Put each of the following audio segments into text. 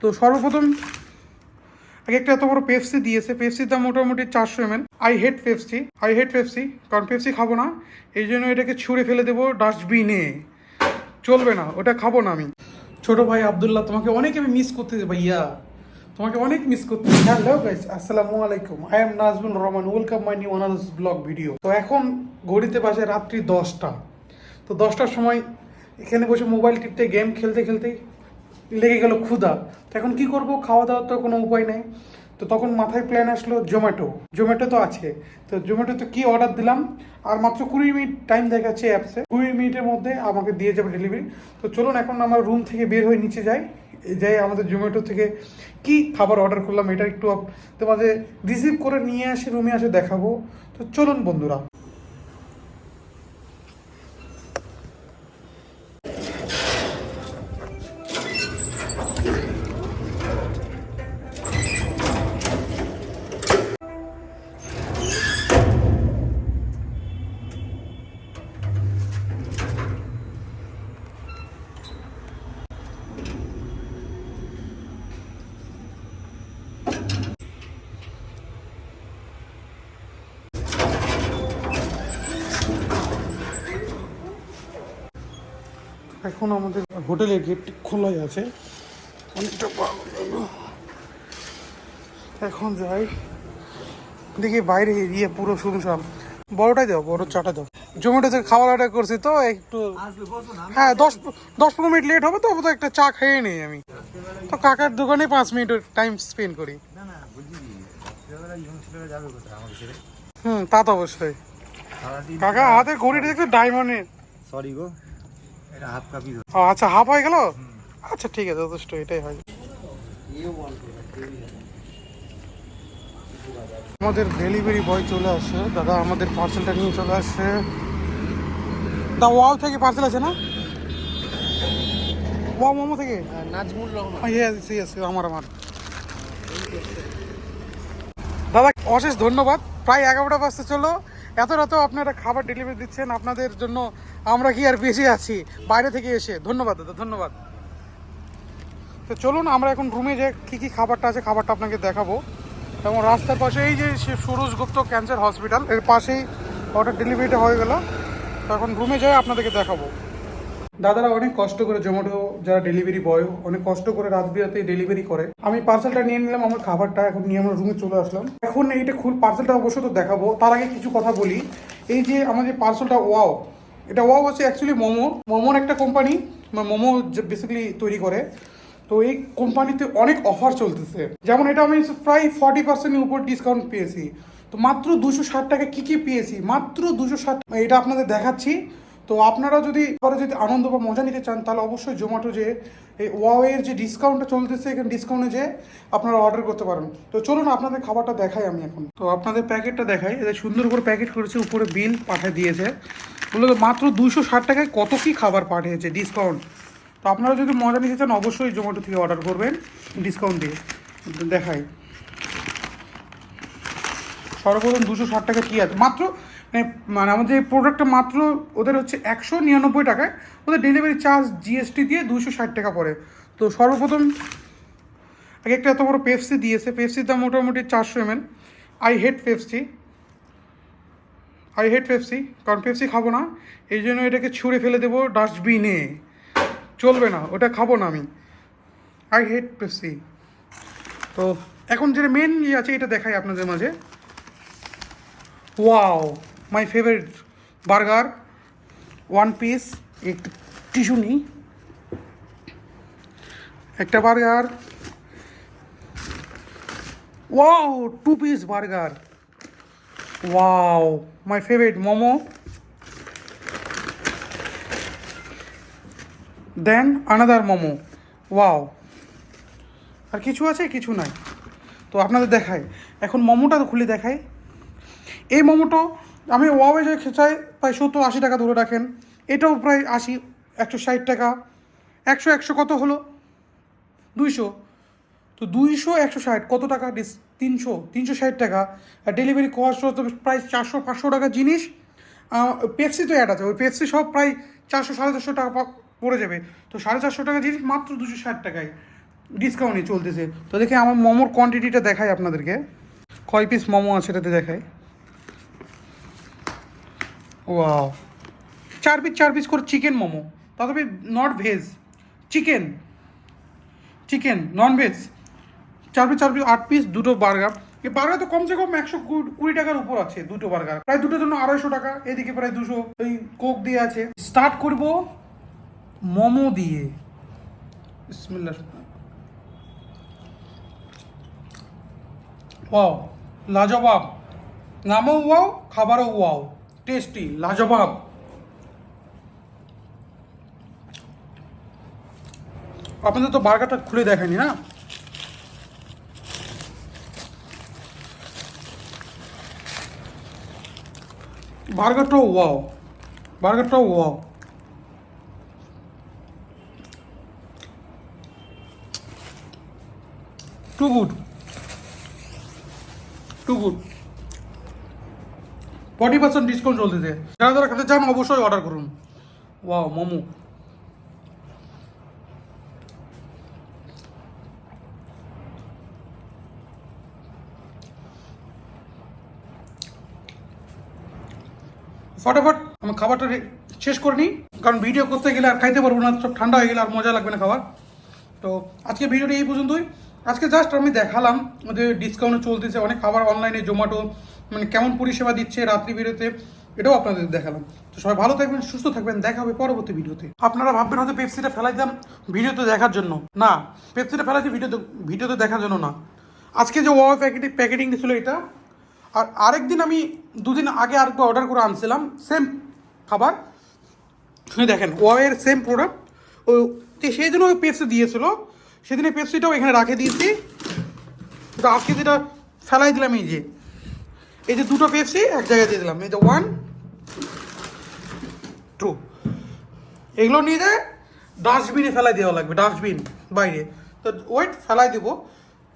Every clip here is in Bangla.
তো সর্বপ্রথম একটা এত বড় পেপসি দিয়েছে, পেপসির দাম মোটামুটি 400 ml। আই হেট পেপসি, কারণ পেপসি খাবো না, এই জন্য এটাকে ছুঁড়ে ফেলে দেবো ডাস্টবিনে। চলবে না, ওটা খাবো না আমি। ছোট ভাই আব্দুল্লাহ, তোমাকে অনেক আমি মিস করতেছি ভাইয়া, তোমাকে অনেক মিস করতেছি। হ্যালো গাইস, আসসালামু আলাইকুম, I am Nazmul Rahman, welcome my new another blog video. তো এখন ঘড়িতে বাজে রাত্রি 10টা। তো 10টার সময় এখানে বসে মোবাইল টিপতে গেম খেলতে খেলতেই লেগে গেল ক্ষুধা। তো এখন কি করব, খাওয়া দাওয়ার তো কোনো উপায় নেই। তো তখন মাথায় প্ল্যান আসলো জোম্যাটো তো আছে। তো জোম্যাটোতে কি অর্ডার দিলাম, আর মাত্র 20 মিনিট টাইম দেখাচ্ছে অ্যাপসে, 20 মিনিটের মধ্যে আমাকে দিয়ে যাবে ডেলিভারি। তো চলুন এখন আমার রুম থেকে বের হয়ে নিচে যাই আমাদের জোম্যাটো থেকে কি খাবার অর্ডার করলাম এটা একটু তোমাদের রিসিভ করে নিয়ে আসি, রুমে আসে দেখাবো। তো চলুন বন্ধুরা। এখন আমাদের হোটেলের গেটটি খোলাই আছে, অনেকটা এখন যাই দেখি বাইরে এরিয়া পুরো শুনশান। বড়টাই দাও, বড় চাটা দাও। জোম্যাটো থেকে খাবার অর্ডার করছি তো একটু, হ্যাঁ 10-15 মিনিট লেট হবে, তো একটা চা খেয়ে নিই আমি। তো কাকার দোকানে 5 মিনিট টাইম স্পেন্ড করি। তা তো অবশ্যই। কাকা হাতে ঘড়িটা দেখছো ডায়মন্ডের। সরি গো, এটা হাফ কাপি। ও আচ্ছা, হাফ হয়ে গেল। আচ্ছা ঠিক আছে, যথেষ্ট, এটাই হয়। আমাদের ডেলিভারি বয় চলে আসে, দাদা আমাদের পার্সেলটা নিয়ে চলে আসে। দা ওয়াও থেকে পার্সেল আছে না, ওয়াও মোমো থেকে নাজমুল রহমান। আমার দাদা অশেষ ধন্যবাদ। প্রায় 11টা বাজতে চলো, এত রাতেও আপনারা খাবার ডেলিভারি দিচ্ছেন, আপনাদের জন্য আমরা কি আর বেশি আছি বাইরে থেকে এসে। ধন্যবাদ দাদা, ধন্যবাদ। তো চলুন আমরা এখন রুমে যে কী খাবারটা আছে খাবারটা আপনাকে দেখাবো। এবং রাস্তার পাশে এই যে সুরজ গুপ্ত ক্যান্সার হসপিটাল, এর পাশেই অর্ডার ডেলিভারিটা হয়ে গেল। তো এখন রুমে যাই আপনাদেরকে দেখাবো। দাদারা অনেক কষ্ট করে, জোম্যাটো যারা ডেলিভারি বয় অনেক কষ্ট করে রাত বিরাতে ডেলিভারি করে। আমি পার্সেলটা নিয়ে নিলাম, আমার খাবারটা এখন নিয়ে আমরা রুমে চলে আসলাম। এখন এইটা পার্সেলটা অবশ্য তো দেখাবো, তার আগে কিছু কথা বলি। এই যে আমাদের পার্সেলটা ওয়াও, এটা ওয়াও হচ্ছে অ্যাকচুয়ালি মোমোর একটা কোম্পানি, মোমো বেসিক্যালি তৈরি করে। তো এই কোম্পানিতে অনেক অফার চলতেছে, যেমন এটা আমি প্রায় 40%-এর উপর ডিসকাউন্ট পেয়েছি। তো মাত্র 260 টাকা কী পেয়েছি, মাত্র 260, এটা আপনাদের দেখাচ্ছি। তো আপনারা যদি আনন্দ বা মজা নিতে চান, তাহলে অবশ্যই জোম্যাটো যে এই ওয়াওয়ের যে ডিসকাউন্টটা চলতেছে, এখানে ডিসকাউন্টে যে আপনারা অর্ডার করতে পারেন। তো চলুন আপনাদের খাবারটা দেখাই আমি এখন। তো আপনাদের প্যাকেটটা দেখাই, এদের সুন্দর করে প্যাকেট করেছে, উপরে বিল পাঠিয়ে দিয়েছে। বলে মাত্র 260 টাকায় কত কী খাবার পাঠিয়েছে ডিসকাউন্ট। তো আপনারা যদি মজা নিতে চান অবশ্যই জোম্যাটো থেকে অর্ডার করবেন ডিসকাউন্ট দিয়ে। দেখাই সর্বপ্রথম 260 টাকা কী আছে, মাত্র মানে আমাদের এই প্রোডাক্টটা মাত্র ওদের হচ্ছে 199 টাকায়, ওদের ডেলিভারি চার্জ জিএসটি দিয়ে 260 টাকা পড়ে। তো সর্বপ্রথম একটা এত বড় পেপসি দিয়েছে, পেপসির দাম মোটামুটি 400 ml। আই হেট পেপসি, কারণ পেপসি খাবো না, এই জন্য এটাকে ছুঁড়ে ফেলে দেবো ডাস্টবিনে। চলবে না, ওটা খাবো না আমি। I hate Pepsi. তো এখন যেটা মেন আছে এটা দেখাই আপনাদের মাঝে। Wow, my favourite burger, 1 piece. একটু টিস্যু নিই, একটা burger. Wow, 2 piece burger. Wow, my favourite momo. Then another momo. Wow, আর কিছু আছে, কিছু নাই। তো আপনাদের দেখাই এখন মোমোটা খুলে দেখাই। এই মোমোটা আমি ওয়াওয়ে যে চাই প্রায় 70-80 টাকা ধরে রাখেন, এটাও প্রায় 80, 160 টাকা। 100 কত হলো, 200। তো 200 160 কত টাকা, 360 টাকা। আর ডেলিভারি কস্ট হতো প্রায় 400-500 টাকার জিনিস। পেপসি তো অ্যাড আছে, ওই পেপসি সব প্রায় 400-450 টাকা পড়ে যাবে। তো 450 টাকা জিনিস মাত্র 260 টাকায়। ডিসকাউন্টই চলতেছে। তো দেখে আমার মোমোর কোয়ান্টিটিটা দেখাই আপনাদেরকে, কয় পিস মোমো আছে এটাতে দেখাই। ওয়াও, 4 পিস করে চিকেন মোমো, তবে not veg, chicken chicken non veg. 4 piece 8 piece, দুটো বার্গার। এই বার্গার তো কমসে কম 120 টাকার উপর আছে দুটো বার্গার, প্রায় দুটোর জন্য 250 টাকা, এদিকে প্রায় 200 ওই কোক দিয়ে আছে। স্টার্ট করব মোমো দিয়ে, বিসমিল্লাহ। ওয়াও, লাজবাব, নামও ওয়াও, খাবারও ওয়াও, টেস্টি, লাজবাব। আপনাদের তো বার্গারটা খুলে দেখায়নি না। বার্গারটাও ওয়াও, বার্গারটাও wow. Too good, too good. 40% discount চলতেছে, যারা যারা খেতে চান অবশ্যই অর্ডার করুন। ওয়াও, মোমো। ফটাফট আমার খাবারটা শেষ করে নিই, কারণ ভিডিও করতে গেলে আর খাইতে পারবো না, সব ঠান্ডা হয়ে গেলে আর মজা লাগবে না খাবার। তো আজকে ভিডিওটা এই পর্যন্তই। আজকে জাস্ট আমি দেখালাম যে ডিসকাউন্টে চলতেছে অনেক খাবার অনলাইনে, জোম্যাটো মানে কেমন পরিষেবা দিচ্ছে রাত্রি বিরতে, এটাও আপনাদের দেখালাম। তো সবাই ভালো থাকবেন, সুস্থ থাকবেন, দেখা হবে পরবর্তী ভিডিওতে। আপনারা ভাববেন হয়তো পেপসিটা ফেলাই দিলাম ভিডিওতে দেখার জন্য, না, পেপসিটা ফেলাইছি ভিডিওতে দেখার জন্য না। আজকে যে ওয়াও প্যাকেটিং ছিল এটা, আর আরেকদিন আমি 2 দিন আগে আরেকবার অর্ডার করে আনছিলাম সেম খাবার, দেখেন ওয়ের সেম প্রোডাক্ট। ও সেই জন্য ওই পেপসি দিয়েছিল, সেদিনে পেপসিটাও এখানে রাখে দিয়েছি। তো আজকে যেটা ফেলাই দিলাম, এই যে দুটো পেপসি এক জায়গায় দিয়ে দিলাম, এই যে 1 2, এগুলো নিয়ে যায় ডাস্টবিনে ফেলাই দেওয়া লাগবে, ডাস্টবিন বাইরে। তো ওয়েট ফেলাই দেবো।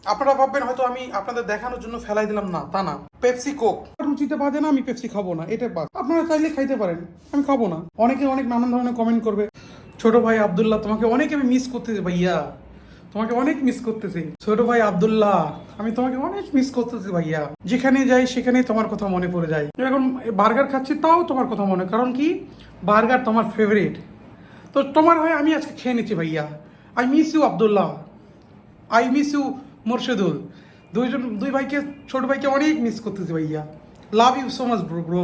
আপনারা ভাববেন হয়তো আমি আপনাদের দেখানোর জন্য ফেলাই দিলাম, না, তা না। পেপসি কোক রুচিতে বাদে না, আমি পেপসি খাবো না, এটা বাদ। আপনারা চাইলে খাইতে পারেন, আমি খাবো না। অনেকে অনেক নানান ধরনের কমেন্ট করবে, ছোট ভাই আব্দুল্লাহ তোমাকে অনেক আমি মিস করতেছি ভাইয়া, তোমাকে অনেক মিস করতেছি ছোট ভাই আব্দুল্লাহ, আমি তোমাকে অনেক মিস করতেছি ভাইয়া। যেখানে যাই সেখানে তোমার কথা মনে পড়ে যায়। এখন বার্গার খাচ্ছি তাও তোমার কথা মনে, কারণ কি বার্গার তোমার ফেভারিট। তো তোমার হয়ে আমি আজকে খেয়ে নিচ্ছি ভাইয়া। I miss you Abdullah, I miss you Morshedul. দুই ভাইকে, ছোট ভাইকে অনেক মিস করতেছি ভাইয়া। Love you so much bro.